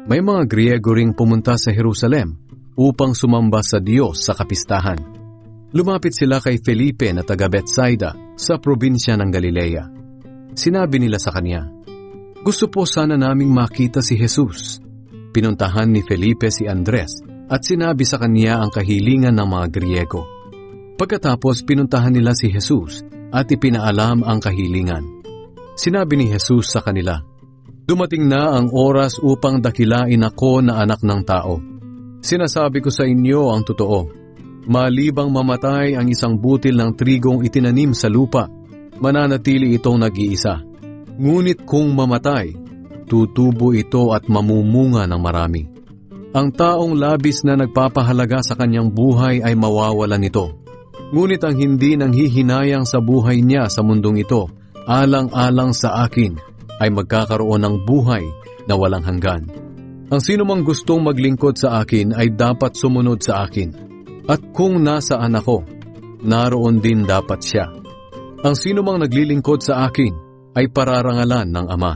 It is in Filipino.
May mga Griego ring pumunta sa Jerusalem upang sumamba sa Diyos sa kapistahan. Lumapit sila kay Felipe na taga Bethsaida sa probinsya ng Galilea. Sinabi nila sa kanya, "Gusto po sana naming makita si Jesus." Pinuntahan ni Felipe si Andres at sinabi sa kanya ang kahilingan ng mga Griego. Pagkatapos pinuntahan nila si Jesus at ipinaalam ang kahilingan. Sinabi ni Jesus sa kanila, "Dumating na ang oras upang dakilain ako na anak ng tao. Sinasabi ko sa inyo ang totoo. Malibang mamatay ang isang butil ng trigong itinanim sa lupa, mananatili itong nag-iisa. Ngunit kung mamatay, tutubo ito at mamumunga ng marami. Ang taong labis na nagpapahalaga sa kanyang buhay ay mawawalan nito. Ngunit ang hindi nanghihinayang sa buhay niya sa mundong ito, alang-alang sa akin, ay magkakaroon ng buhay na walang hanggan. Ang sinumang gustong maglingkod sa akin ay dapat sumunod sa akin. At kung nasaan ako, naroon din dapat siya. Ang sinumang naglilingkod sa akin ay pararangalan ng Ama.